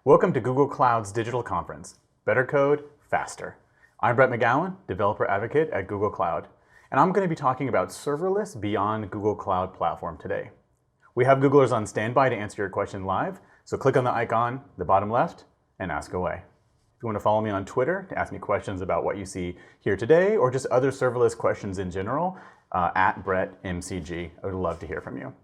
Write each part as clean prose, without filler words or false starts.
Welcome to Google Cloud's digital conference, Better Code, Faster. I'm Brett McGowan, developer advocate at Google Cloud, and I'm going to be talking about serverless beyond Google Cloud Platform today. We have Googlers on standby to answer your question live, so click on the icon at the bottom left and ask away. If you want to follow me on Twitter to ask me questions about what you see here today or just other serverless questions in general, at BrettMCG, I would love to hear from you.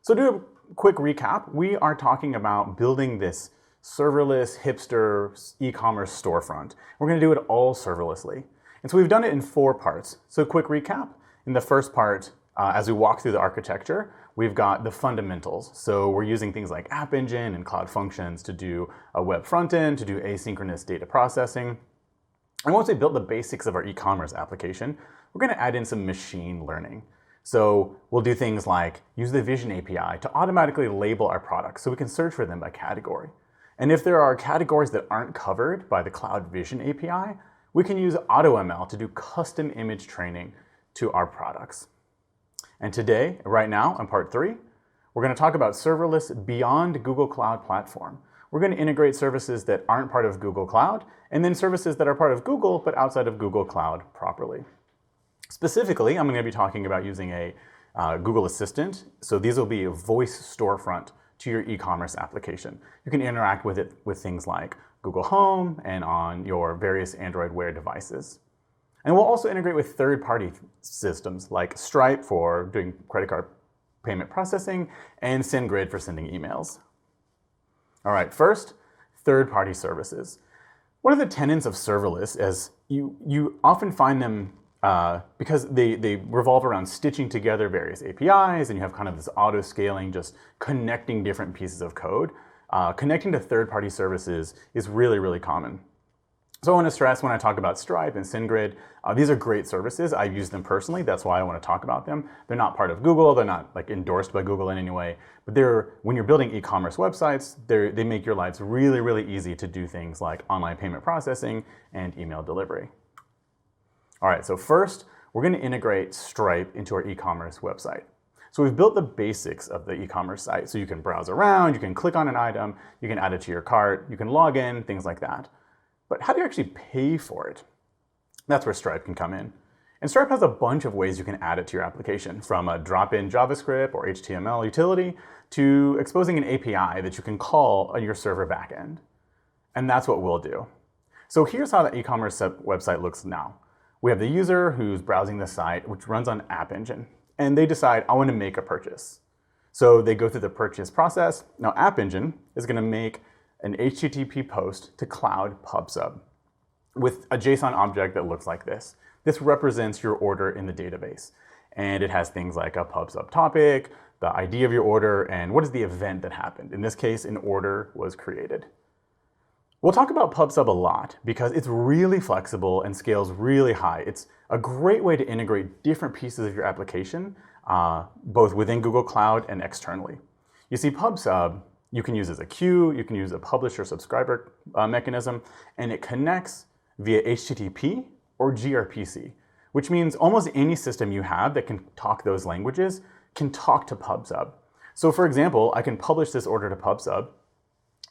So to do a quick recap, we are talking about building this serverless hipster e-commerce storefront. We're going to do it all serverlessly. And so we've done it in 4 parts. So quick recap. In the first part, as we walk through the architecture, we've got the fundamentals. So we're using things like App Engine and Cloud Functions to do a web front end, to do asynchronous data processing. And once we built the basics of our e-commerce application, we're going to add in some machine learning. So we'll do things like use the Vision API to automatically label our products so we can search for them by category. And if there are categories that aren't covered by the Cloud Vision API, we can use AutoML to do custom image training to our products. And today, right now, on part 3, we're going to talk about serverless beyond Google Cloud Platform. We're going to integrate services that aren't part of Google Cloud, and then services that are part of Google but outside of Google Cloud properly. Specifically, I'm going to be talking about using a Google Assistant. So these will be a voice storefront to your e-commerce application. You can interact with it with things like Google Home and on your various Android Wear devices. And we'll also integrate with third-party systems like Stripe for doing credit card payment processing and SendGrid for sending emails. All right, first, third-party services. One of the tenets of serverless is you often find them because they revolve around stitching together various APIs, and you have kind of this auto-scaling, just connecting different pieces of code. Connecting to third-party services is really, really common. So I want to stress when I talk about Stripe and SendGrid, these are great services. I've used them personally. That's why I want to talk about them. They're not part of Google. They're not like endorsed by Google in any way. But when you're building e-commerce websites, they make your lives really, really easy to do things like online payment processing and email delivery. All right, so first, we're going to integrate Stripe into our e-commerce website. So we've built the basics of the e-commerce site. So you can browse around, you can click on an item, you can add it to your cart, you can log in, things like that. But how do you actually pay for it? That's where Stripe can come in. And Stripe has a bunch of ways you can add it to your application, from a drop-in JavaScript or HTML utility to exposing an API that you can call on your server backend. And that's what we'll do. So here's how the e-commerce website looks now. We have the user who's browsing the site, which runs on App Engine, and they decide, I want to make a purchase. So they go through the purchase process. Now App Engine is going to make an HTTP post to Cloud PubSub with a JSON object that looks like this. This represents your order in the database, and it has things like a PubSub topic, the ID of your order, and what is the event that happened. In this case, an order was created. We'll talk about PubSub a lot because it's really flexible and scales really high. It's a great way to integrate different pieces of your application, both within Google Cloud and externally. You see, PubSub, you can use as a queue, you can use a publisher-subscriber mechanism, and it connects via HTTP or gRPC, which means almost any system you have that can talk those languages can talk to PubSub. So for example, I can publish this order to PubSub,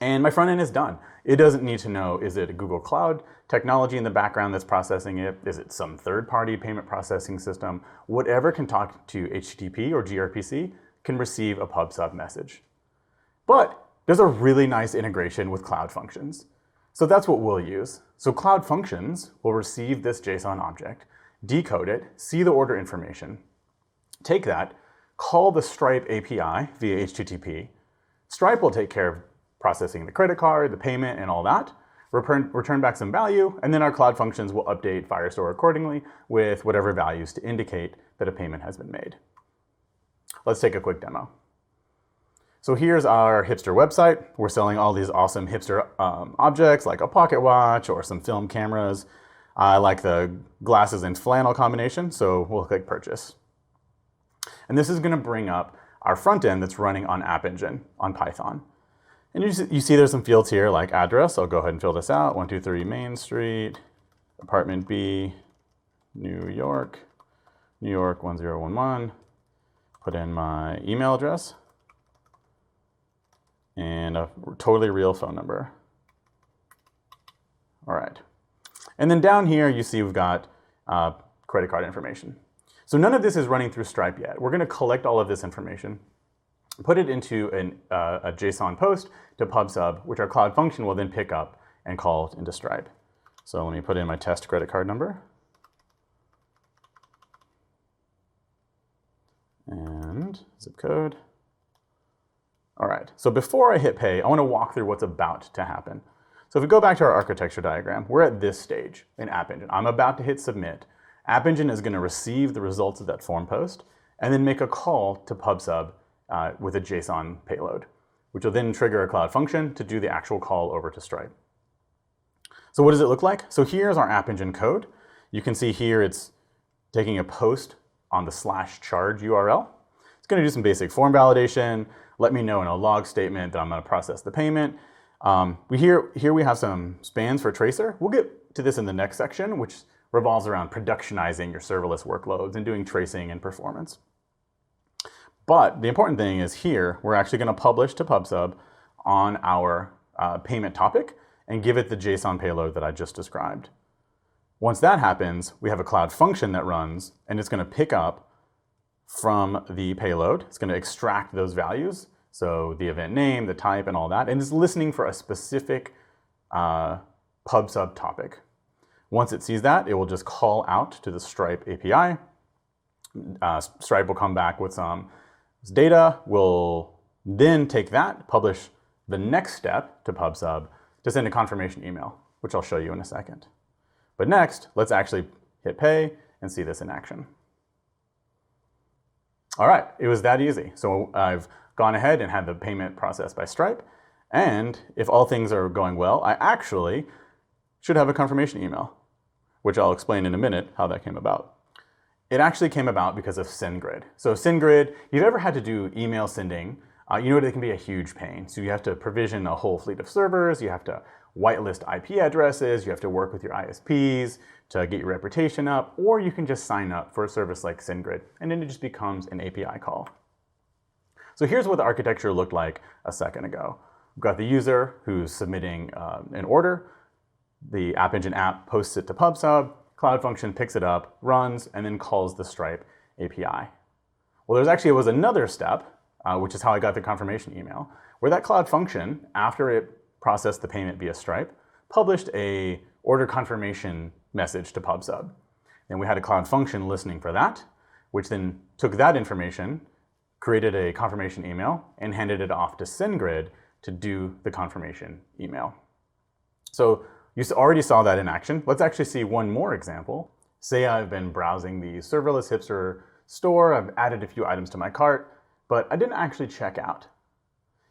and my front end is done. It doesn't need to know, is it a Google Cloud technology in the background that's processing it? Is it some third-party payment processing system? Whatever can talk to HTTP or gRPC can receive a PubSub message. But there's a really nice integration with Cloud Functions. So that's what we'll use. So Cloud Functions will receive this JSON object, decode it, see the order information, take that, call the Stripe API via HTTP. Stripe will take care of processing the credit card, the payment, and all that, return back some value, and then our Cloud Functions will update Firestore accordingly with whatever values to indicate that a payment has been made. Let's take a quick demo. So here's our hipster website. We're selling all these awesome hipster objects like a pocket watch or some film cameras. I like the glasses and flannel combination, so we'll click purchase. And this is going to bring up our front end that's running on App Engine on Python. And you see there's some fields here like address. I'll go ahead and fill this out. 123 Main Street, apartment B, New York 1011. Put in my email address. and a totally real phone number. All right. And then down here, you see we've got credit card information. So none of this is running through Stripe yet. We're going to collect all of this information, put it into a JSON post to PubSub, which our Cloud Function will then pick up and call into Stripe. So let me put in my test credit card number. And zip code. All right, so before I hit pay, I want to walk through what's about to happen. So if we go back to our architecture diagram, we're at this stage in App Engine. I'm about to hit submit. App Engine is going to receive the results of that form post and then make a call to PubSub with a JSON payload, which will then trigger a Cloud Function to do the actual call over to Stripe. So what does it look like? So here's our App Engine code. You can see here it's taking a post on the /charge URL. It's going to do some basic form validation, let me know in a log statement that I'm going to process the payment. Here we have some spans for tracer. We'll get to this in the next section, which revolves around productionizing your serverless workloads and doing tracing and performance. But the important thing is here, we're actually going to publish to PubSub on our payment topic and give it the JSON payload that I just described. Once that happens, we have a Cloud Function that runs, and it's going to pick up from the payload. It's going to extract those values, so the event name, the type, and all that, and it's listening for a specific PubSub topic. Once it sees that, it will just call out to the Stripe API. Stripe will come back with some data. We'll then take that, publish the next step to PubSub to send a confirmation email, which I'll show you in a second. But next, let's actually hit pay and see this in action. All right, it was that easy. So I've gone ahead and had the payment processed by Stripe. And if all things are going well, I actually should have a confirmation email, which I'll explain in a minute how that came about. It actually came about because of SendGrid. So SendGrid, if you've ever had to do email sending, you know it can be a huge pain. So you have to provision a whole fleet of servers, you have to whitelist IP addresses, you have to work with your ISPs to get your reputation up, or you can just sign up for a service like SendGrid, and then it just becomes an API call. So here's what the architecture looked like a second ago. We've got the user who's submitting an order, the App Engine app posts it to PubSub, Cloud Function picks it up, runs, and then calls the Stripe API. Well, was another step, which is how I got the confirmation email, where that Cloud Function, after it processed the payment via Stripe, published a order confirmation message to PubSub. And we had a Cloud Function listening for that, which then took that information, created a confirmation email, and handed it off to SendGrid to do the confirmation email. So you already saw that in action. Let's actually see one more example. Say I've been browsing the Serverless Hipster store, I've added a few items to my cart, but I didn't actually check out.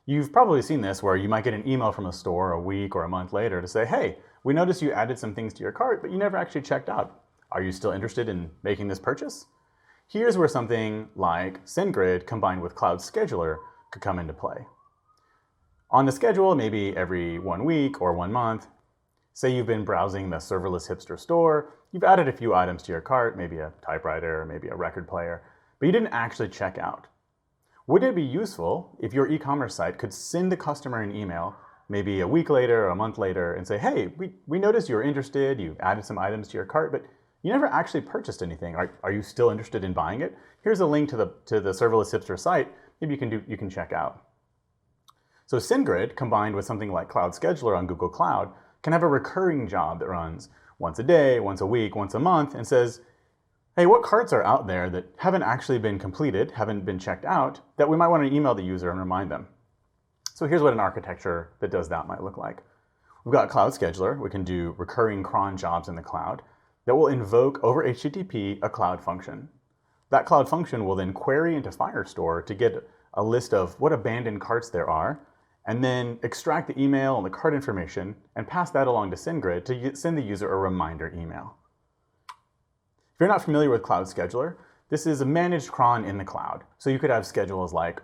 You've probably seen this where you might get an email from a store a week or a month later to say, hey, we noticed you added some things to your cart, but you never actually checked out. Are you still interested in making this purchase? Here's where something like SendGrid combined with Cloud Scheduler could come into play. On the schedule, maybe every 1 week or 1 month, say you've been browsing the Serverless Hipster store, you've added a few items to your cart, maybe a typewriter, maybe a record player, but you didn't actually check out. Would it be useful if your e-commerce site could send the customer an email maybe a week later or a month later and say, hey, we noticed you're interested, you added some items to your cart, but you never actually purchased anything. Are you still interested in buying it? Here's a link to the Serverless Hipster site. Maybe you can check out. So SendGrid, combined with something like Cloud Scheduler on Google Cloud, can have a recurring job that runs once a day, once a week, once a month, and says, hey, what carts are out there that haven't actually been completed, haven't been checked out, that we might want to email the user and remind them? So here's what an architecture that does that might look like. We've got Cloud Scheduler. We can do recurring cron jobs in the cloud that will invoke over HTTP a Cloud Function. That Cloud Function will then query into Firestore to get a list of what abandoned carts there are, and then extract the email and the cart information and pass that along to SendGrid to send the user a reminder email. If you're not familiar with Cloud Scheduler, this is a managed cron in the cloud. So you could have schedules like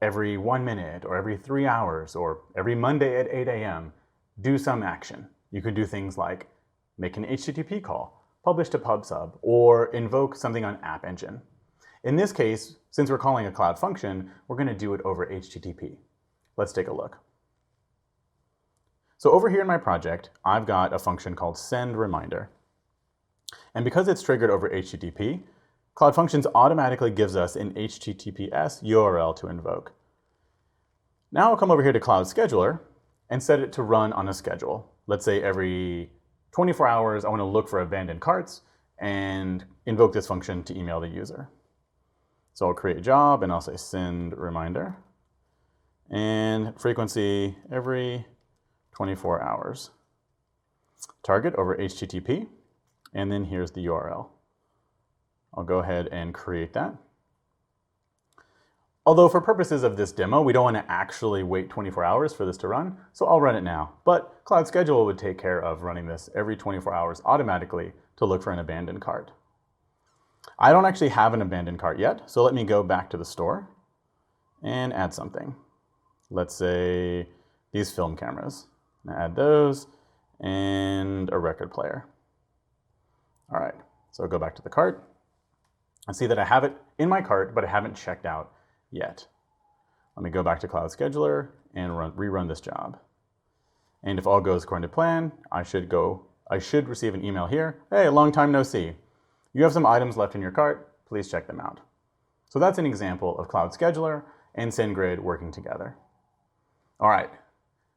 every 1 minute or every 3 hours or every Monday at 8 a.m. do some action. You could do things like make an HTTP call, publish to PubSub, or invoke something on App Engine. In this case, since we're calling a Cloud Function, we're going to do it over HTTP. Let's take a look. So over here in my project, I've got a function called sendReminder. And because it's triggered over HTTP, Cloud Functions automatically gives us an HTTPS URL to invoke. Now I'll come over here to Cloud Scheduler and set it to run on a schedule. Let's say every 24 hours, I want to look for abandoned carts and invoke this function to email the user. So I'll create a job and I'll say send reminder and frequency every 24 hours. Target over HTTP, and then here's the URL. I'll go ahead and create that. Although for purposes of this demo, we don't want to actually wait 24 hours for this to run, so I'll run it now. But Cloud Schedule would take care of running this every 24 hours automatically to look for an abandoned cart. I don't actually have an abandoned cart yet, so let me go back to the store and add something. Let's say these film cameras. Add those and a record player. All right, so I'll go back to the cart and see that I have it in my cart, but I haven't checked out yet. Let me go back to Cloud Scheduler and rerun this job. And if all goes according to plan, I should receive an email here. Hey, long time no see. You have some items left in your cart. Please check them out. So that's an example of Cloud Scheduler and SendGrid working together. All right,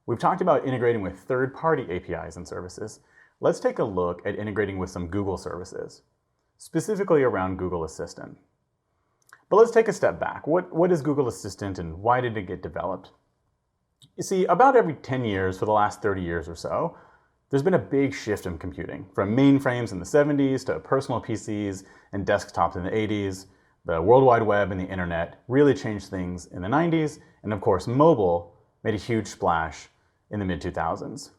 we've talked about integrating with third-party APIs and services. Let's take a look at integrating with some Google services, specifically around Google Assistant. But let's take a step back. What is Google Assistant and why did it get developed? You see, about every 10 years for the last 30 years or so, there's been a big shift in computing, from mainframes in the 70s to personal PCs and desktops in the 80s. The World Wide Web and the internet really changed things in the 90s, and of course mobile made a huge splash in the mid-2000s.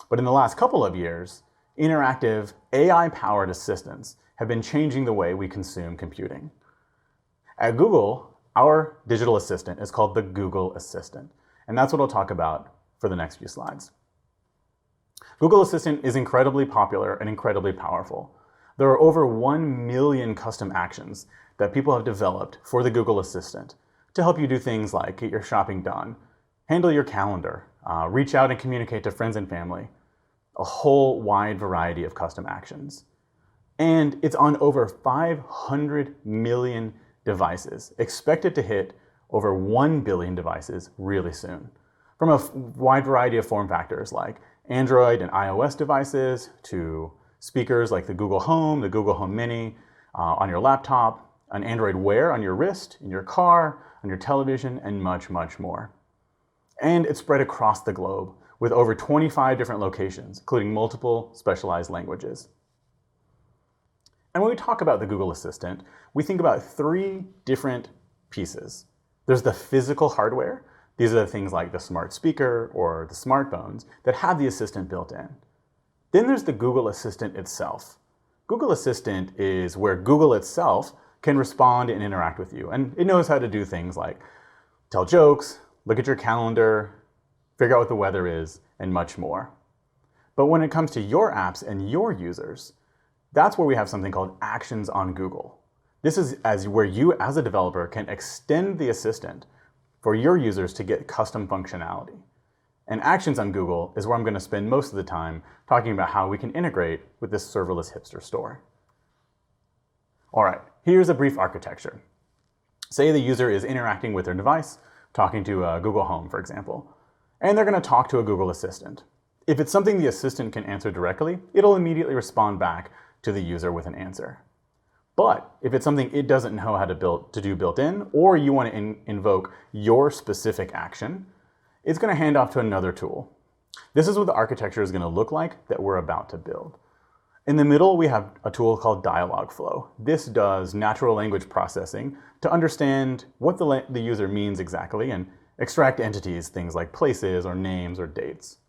But in the last couple of years, interactive AI-powered assistants have been changing the way we consume computing. At Google, our digital assistant is called the Google Assistant, and that's what I'll talk about for the next few slides. Google Assistant is incredibly popular and incredibly powerful. There are over 1 million custom actions that people have developed for the Google Assistant to help you do things like get your shopping done, handle your calendar, reach out and communicate to friends and family, a whole wide variety of custom actions. And it's on over 500 million devices, expected to hit over 1 billion devices really soon, from a wide variety of form factors like Android and iOS devices to speakers like the Google Home Mini, on your laptop, an Android Wear on your wrist, in your car, on your television, and much, much more. And it's spread across the globe with over 25 different locations, including multiple specialized languages. And when we talk about the Google Assistant, we think about 3 different pieces. There's the physical hardware. These are things like the smart speaker or the smartphones that have the assistant built in. Then there's the Google Assistant itself. Google Assistant is where Google itself can respond and interact with you. And it knows how to do things like tell jokes, look at your calendar, figure out what the weather is, and much more. But when it comes to your apps and your users, that's where we have something called Actions on Google. This is where you as a developer can extend the assistant for your users to get custom functionality. And Actions on Google is where I'm going to spend most of the time talking about how we can integrate with this serverless hipster store. All right, here's a brief architecture. Say the user is interacting with their device, talking to Google Home, for example, and they're going to talk to a Google Assistant. If it's something the assistant can answer directly, it'll immediately respond back to the user with an answer. But if it's something it doesn't know how to do built in, or you want to invoke your specific action, it's going to hand off to another tool. This is what the architecture is going to look like that we're about to build. In the middle, we have a tool called Dialogflow. This does natural language processing to understand what the user means exactly and extract entities, things like places or names or dates.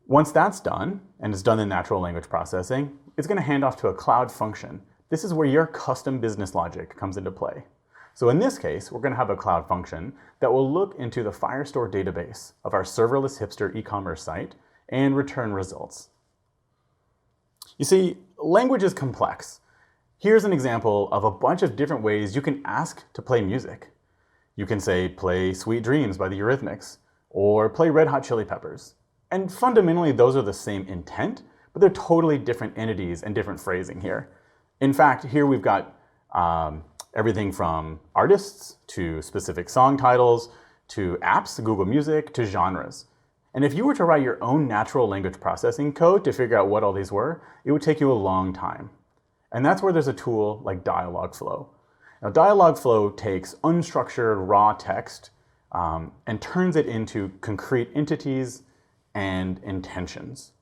Once that's done, and it's done in natural language processing, it's going to hand off to a cloud function. This is where your custom business logic comes into play. So in this case, we're going to have a cloud function that will look into the Firestore database of our serverless hipster e-commerce site and return results. You see, language is complex. Here's an example of a bunch of different ways you can ask to play music. You can say, play Sweet Dreams by the Eurythmics, or play Red Hot Chili Peppers. And fundamentally, those are the same intent, but they're totally different entities and different phrasing here. In fact, here we've got everything from artists to specific song titles to apps, Google Music, to genres. And if you were to write your own natural language processing code to figure out what all these were, it would take you a long time. And that's where there's a tool like Dialogflow. Now, Dialogflow takes unstructured raw text and turns it into concrete entities and intentions.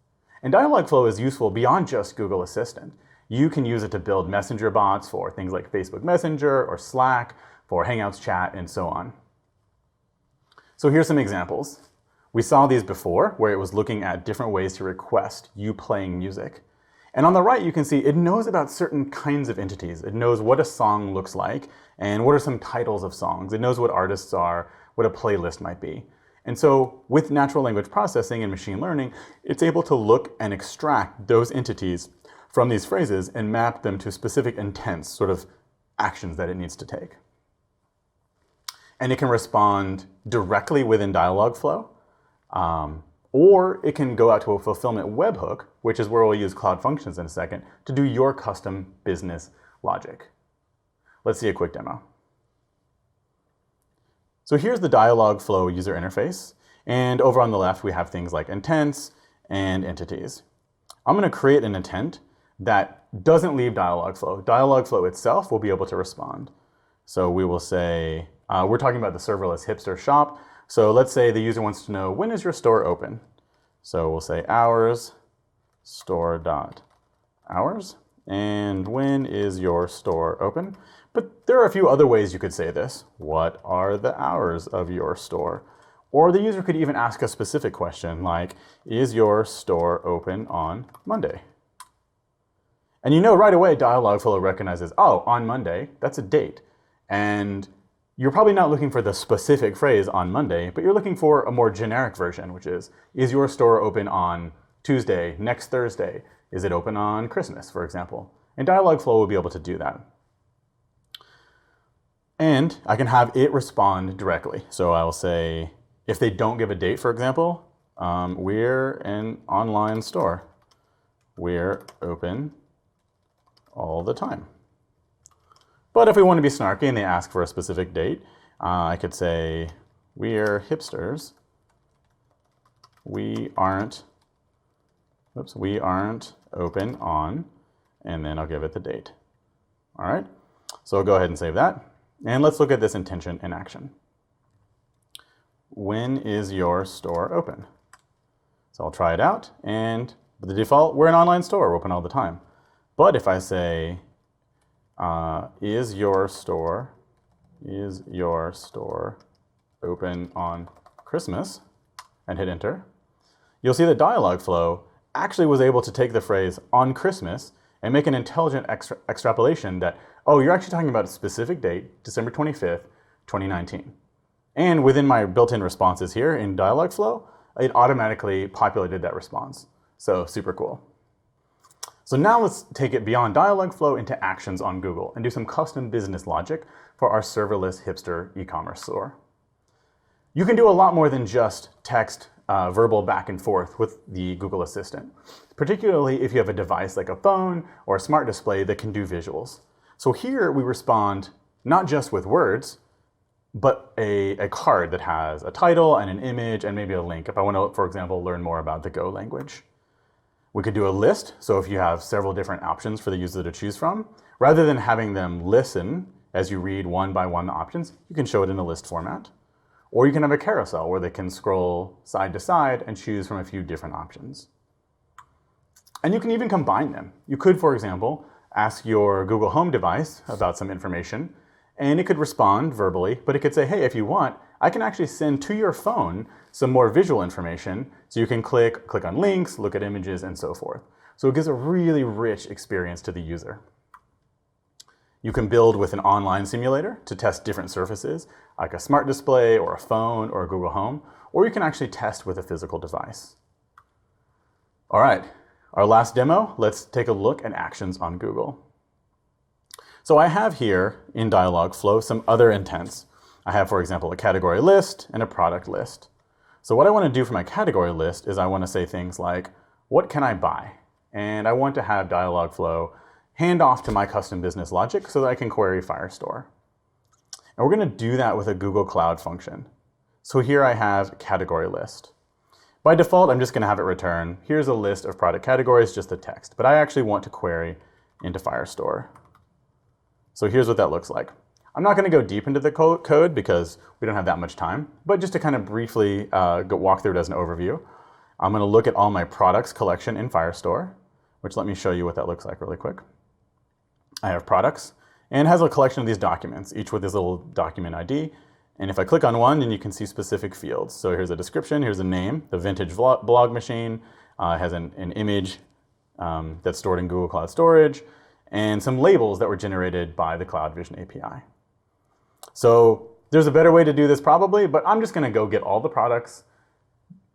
And Dialogflow is useful beyond just Google Assistant. You can use it to build messenger bots for things like Facebook Messenger or Slack, for Hangouts chat, and so on. So here's some examples. We saw these before, where it was looking at different ways to request you playing music. And on the right, you can see it knows about certain kinds of entities. It knows what a song looks like, and what are some titles of songs. It knows what artists are, what a playlist might be. And so with natural language processing and machine learning, it's able to look and extract those entities from these phrases and map them to specific intents, sort of actions that it needs to take. And it can respond directly within Dialogflow, or it can go out to a fulfillment webhook, which is where we'll use Cloud Functions in a second, to do your custom business logic. Let's see a quick demo. So here's the Dialogflow user interface. And over on the left, we have things like intents and entities. I'm going to create an intent that doesn't leave Dialogflow. Dialogflow itself will be able to respond. So we will say, we're talking about the serverless hipster shop. So let's say the user wants to know, when is your store open? So we'll say hours, store.hours, and when is your store open? But there are a few other ways you could say this. What are the hours of your store? Or the user could even ask a specific question like, is your store open on Monday? And you know right away Dialogflow recognizes, oh, on Monday, that's a date. And you're probably not looking for the specific phrase on Monday, but you're looking for a more generic version, which is your store open on Tuesday, next Thursday? Is it open on Christmas, for example? And Dialogflow will be able to do that. And I can have it respond directly. So I'll say, if they don't give a date, for example, we're an online store. We're open all the time. But if we want to be snarky and they ask for a specific date, I could say, we're hipsters. We aren't open on, and then I'll give it the date. All right, so I'll go ahead and save that. And let's look at this intention in action. When is your store open? So I'll try it out, and by the default, we're an online store, we're open all the time. But if I say, is your store open on Christmas, and hit enter, you'll see that Dialogflow actually was able to take the phrase on Christmas and make an intelligent extrapolation that, oh, you're actually talking about a specific date, December 25th, 2019. And within my built-in responses here in Dialogflow, it automatically populated that response. So super cool. So now let's take it beyond Dialogflow into actions on Google and do some custom business logic for our serverless hipster e-commerce store. You can do a lot more than just text, verbal back and forth with the Google Assistant, particularly if you have a device like a phone or a smart display that can do visuals. So here we respond not just with words, but a card that has a title and an image and maybe a link if I want to, for example, learn more about the Go language. We could do a list, so if you have several different options for the user to choose from, rather than having them listen as you read one by one the options, you can show it in a list format. Or you can have a carousel where they can scroll side to side and choose from a few different options. And you can even combine them. You could, for example, ask your Google Home device about some information, and it could respond verbally, but it could say, hey, if you want, I can actually send to your phone some more visual information, so you can click on links, look at images, and so forth. So it gives a really rich experience to the user. You can build with an online simulator to test different surfaces, like a smart display or a phone or a Google Home, or you can actually test with a physical device. All right, our last demo, let's take a look at actions on Google. So I have here in Dialogflow some other intents. I have, for example, a category list and a product list. So what I want to do for my category list is I want to say things like, what can I buy? And I want to have Dialogflow hand off to my custom business logic so that I can query Firestore. And we're going to do that with a Google Cloud function. So here I have category list. By default, I'm just going to have it return, here's a list of product categories, just the text. But I actually want to query into Firestore. So here's what that looks like. I'm not going to go deep into the code because we don't have that much time, but just to kind of briefly walk through it as an overview, I'm going to look at all my products collection in Firestore, which let me show you what that looks like really quick. I have products, and it has a collection of these documents, each with this little document ID. And if I click on one, then you can see specific fields. So here's a description, here's a name, the vintage blog machine, has an image that's stored in Google Cloud Storage, and some labels that were generated by the Cloud Vision API. So there's a better way to do this probably, but I'm just going to go get all the products,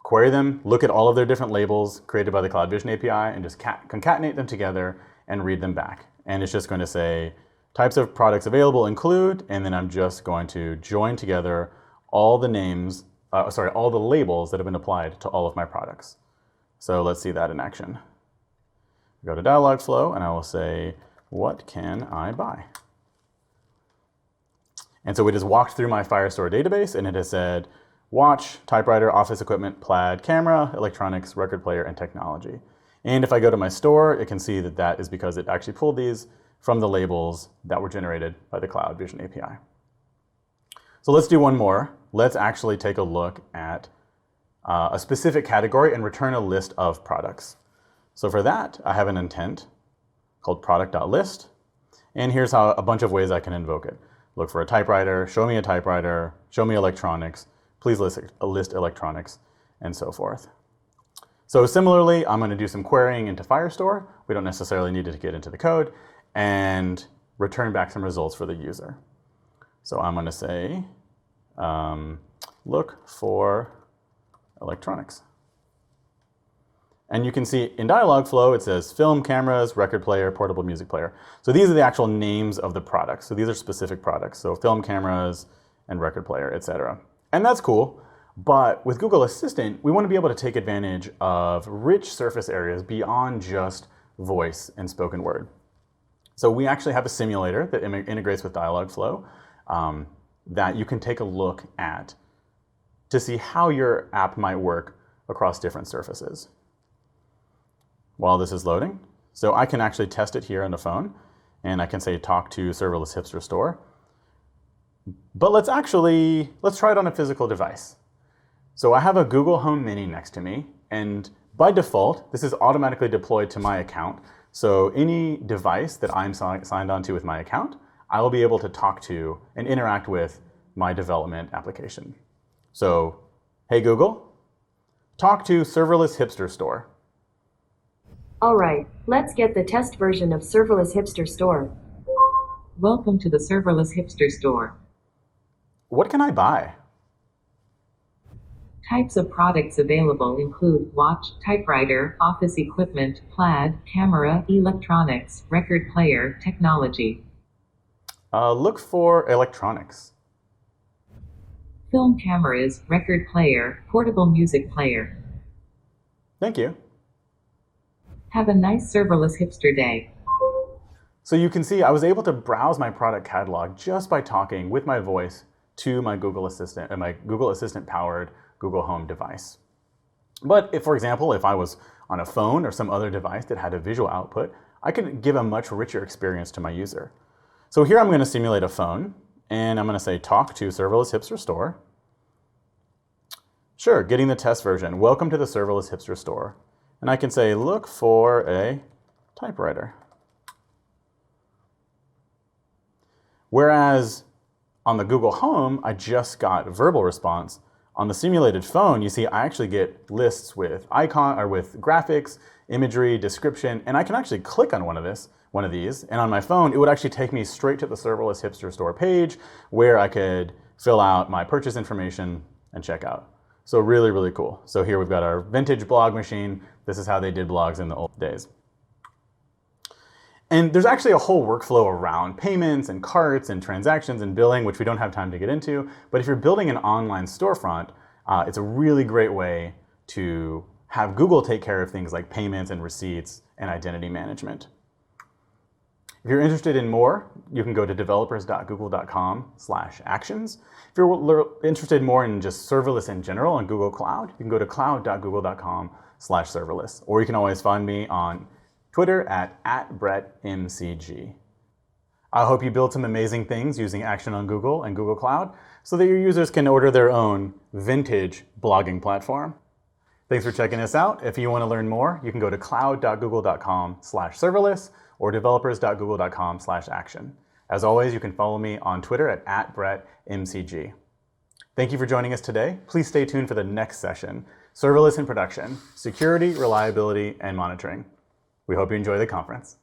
query them, look at all of their different labels created by the Cloud Vision API, and just concatenate them together and read them back. And it's just going to say, types of products available include, and then I'm just going to join together all the names, all the labels that have been applied to all of my products. So let's see that in action. Go to Dialogflow, and I will say, what can I buy? And so we just walked through my Firestore database, and it has said, watch, typewriter, office equipment, plaid, camera, electronics, record player, and technology. And if I go to my store, it can see that that is because it actually pulled these from the labels that were generated by the Cloud Vision API. So let's do one more. Let's actually take a look at a specific category and return a list of products. So for that, I have an intent called product.list. And here's how a bunch of ways I can invoke it. Look for a typewriter, show me a typewriter, show me electronics, please list electronics, and so forth. So similarly, I'm going to do some querying into Firestore. We don't necessarily need to get into the code, and return back some results for the user. So I'm going to say, look for electronics. And you can see in Dialogflow, it says film, cameras, record player, portable music player. So these are the actual names of the products. So these are specific products. So film, cameras, and record player, etc. And that's cool. But with Google Assistant, we want to be able to take advantage of rich surface areas beyond just voice and spoken word. So we actually have a simulator that integrates with Dialogflow that you can take a look at to see how your app might work across different surfaces. While this is loading, so I can actually test it here on the phone, and I can say talk to Serverless Hipster Store. But let's try it on a physical device. So I have a Google Home Mini next to me, and by default, this is automatically deployed to my account. So any device that I'm signed onto with my account, I will be able to talk to and interact with my development application. So, hey Google, talk to Serverless Hipster Store. All right, let's get the test version of Serverless Hipster Store. Welcome to the Serverless Hipster Store. What can I buy? Types of products available include watch, typewriter, office equipment, plaid, camera, electronics, record player, technology. Look for electronics. Film cameras, record player, portable music player. Thank you. Have a nice Serverless Hipster day. So you can see I was able to browse my product catalog just by talking with my voice to my Google Assistant and my Google Assistant powered Google Home device. But if, for example, if I was on a phone or some other device that had a visual output, I could give a much richer experience to my user. So here I'm going to simulate a phone, and I'm going to say talk to Serverless Hipster Store. Sure, getting the test version. Welcome to the Serverless Hipster Store. And I can say look for a typewriter. Whereas on the Google Home, I just got verbal response. On the simulated phone, you see I actually get lists with with graphics, imagery, description, and I can actually click on one of these, and on my phone, it would actually take me straight to the Serverless Hipster Store page where I could fill out my purchase information and check out. So really, really cool. So here we've got our vintage blog machine. This is how they did blogs in the old days. And there's actually a whole workflow around payments and carts and transactions and billing, which we don't have time to get into. But if you're building an online storefront, it's a really great way to have Google take care of things like payments and receipts and identity management. If you're interested in more, you can go to developers.google.com/actions. If you're interested more in just serverless in general on Google Cloud, you can go to cloud.google.com/serverless. Or you can always find me on Twitter at @BrettMCG. I hope you build some amazing things using Action on Google and Google Cloud so that your users can order their own vintage blogging platform. Thanks for checking us out. If you want to learn more, you can go to cloud.google.com/serverless or developers.google.com/action. As always, you can follow me on Twitter at @BrettMCG. Thank you for joining us today. Please stay tuned for the next session, Serverless in Production, Security, Reliability, and Monitoring. We hope you enjoy the conference.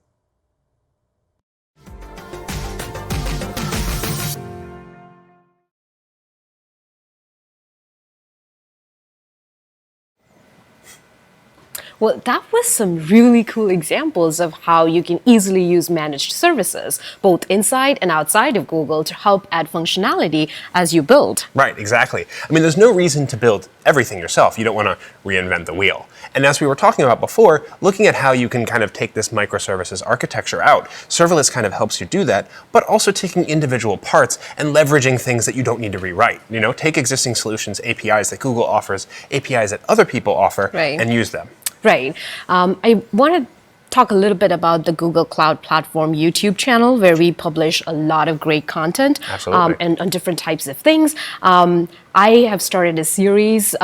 Well, that was some really cool examples of how you can easily use managed services, both inside and outside of Google, to help add functionality as you build. Right, exactly. I mean, there's no reason to build everything yourself. You don't want to reinvent the wheel. And as we were talking about before, looking at how you can kind of take this microservices architecture out, serverless kind of helps you do that, but also taking individual parts and leveraging things that you don't need to rewrite. You know, take existing solutions, APIs that Google offers, APIs that other people offer, and use them. Right. I want to talk a little bit about the Google Cloud Platform YouTube channel, where we publish a lot of great content and on different types of things. I have started a series.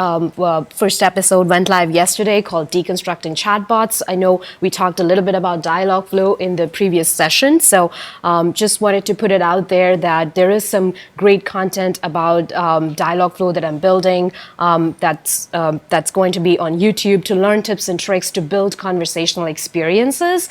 First episode went live yesterday called Deconstructing Chatbots. I know we talked a little bit about Dialogflow in the previous session, so just wanted to put it out there that there is some great content about Dialogflow that I'm building that's going to be on YouTube to learn tips and tricks to build conversational experiences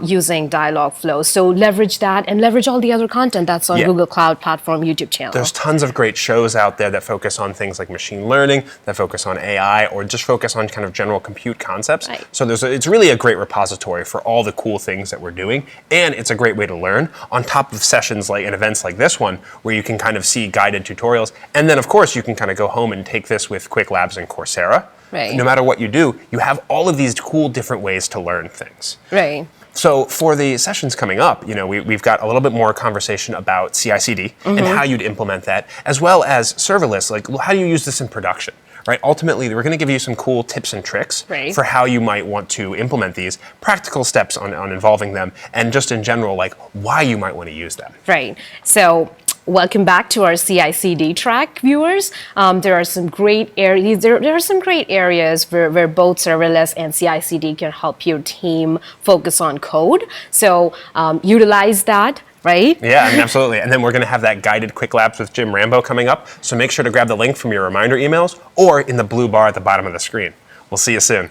using Dialogflow. So leverage that and leverage all the other content that's on Google Cloud Platform YouTube channel. There's tons of great shows out there that focus on things like machine learning, that focus on AI, or just focus on kind of general compute concepts. Right. So it's really a great repository for all the cool things that we're doing, and it's a great way to learn on top of sessions like and events like this one, where you can kind of see guided tutorials, and then of course you can kind of go home and take this with Quick Labs and Coursera. Right. No matter what you do, you have all of these cool different ways to learn things. Right. So for the sessions coming up, you know, we've got a little bit more conversation about CI/CD and how you'd implement that, as well as serverless, like how do you use this in production, right? Ultimately, we're going to give you some cool tips and tricks for how you might want to implement these, practical steps on involving them, and just in general, like why you might want to use them. Right. So welcome back to our CI/CD track, viewers. There are some great areas. There are some great areas where both serverless and CI/CD can help your team focus on code. So utilize that. Right? Yeah, I mean, absolutely. And then we're going to have that guided Quick Labs with Jim Rambo coming up. So make sure to grab the link from your reminder emails or in the blue bar at the bottom of the screen. We'll see you soon.